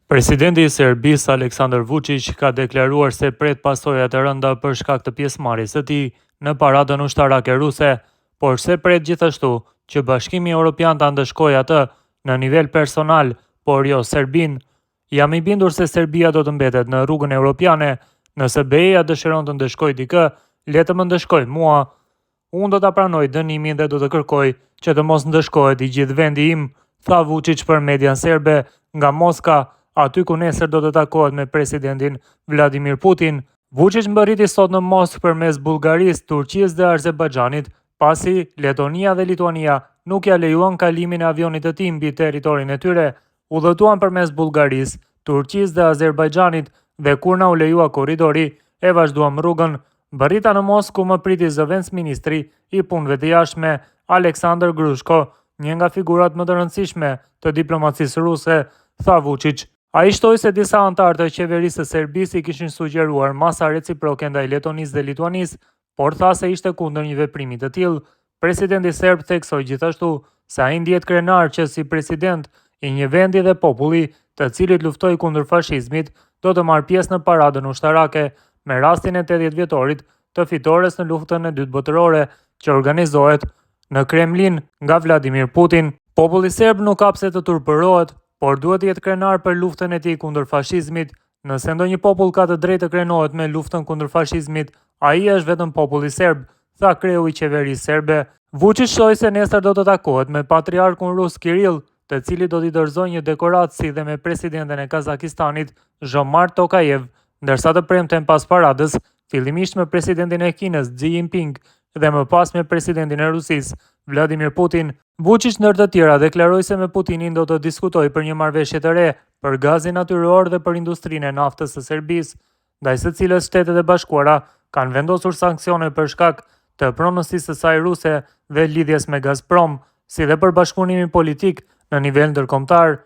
Presidenti i Serbisë Aleksandar Vučić ka deklaruar se pret pasoja të rënda për shkak të pjesëmarrjes së tij në paradën ushtarake ruse, por se pret gjithashtu që Bashkimi Evropian ta ndëshkojë atë në nivel personal, por jo Serbinë. Jam i bindur se Serbia do të mbetet në rrugën evropiane. Nëse BE-ja dëshiron të ndëshkojë dikë, le të më ndëshkojë mua. Unë do ta pranoj dënimin dhe do të kërkoj që të mos ndëshkohet i gjithë vendi im, tha Vučić për median serbe nga Moska, aty ku nesër do të takohet me presidentin Vladimir Putin. Vučić mbërriti sot në Moskë përmes Bullgarisë, Turqisë dhe Azerbajxhanit, pasi Letonia dhe Lituania nuk ja lejuan kalimin e avionit të tij mbi territorin e tyre. Udhëtuan përmes Bullgarisë, Turqisë dhe Azerbajxhanit dhe kur na u lejua korridori, e vazhduam rrugën. Mbërrita në Moskë ku më priti zëvendës ministri i punëve të jashtme Aleksandar Grushko, një nga figurat më të rëndësishme të diplomacisë ruse, tha Vučić. Ai shtoi se disa anëtar të qeverisë së Serbisë i kishin sugjeruar masa reciproke ndaj Letonisë dhe Lituanisë, por tha se ishte kundër një veprimi të tillë. Presidenti serb theksoi gjithashtu se ai ndihet krenar që si president i një vendi dhe populli të cilit luftoi kundër fashizmit do të marrë pjesë në paradën ushtarake me rastin e 80 vjetorit të fitores në luftën e dytë botërore që organizohet në Kremlin nga Vladimir Putin. Populli serb nuk ka pse të turpërohet, por duhet të jetë krenar për luftën e tij kundër fashizmit. Nëse ndonjë popull ka të drejtë të krenohet me luftën kundër fashizmit, ai është vetëm populli serb, tha kreu i qeverisë serbe. Vučić shtoi se nesër do të takohet me patriarkun rus Kirill, të cili do t'i dorëzojë një dekoratë si dhe me presidenten e Kazakistanit, Zhomar Tokayev, ndërsa të premten pas paradës, fillimisht me presidentin e Kinës Xi Jinping dhe më pas me presidentin e Rusisë, Vladimir Putin. Vučić ndër të tjera deklaroi se me Putinin do të diskutojë për një marrëveshje të re për gazin natyror dhe për industrinë e naftës së Serbisë, ndaj së cilës Shtetet e Bashkuara kanë vendosur sanksione për shkak të pronësisë së saj ruse dhe lidhjes me Gazprom, si dhe për bashkëpunimin politik në nivel ndërkombëtar.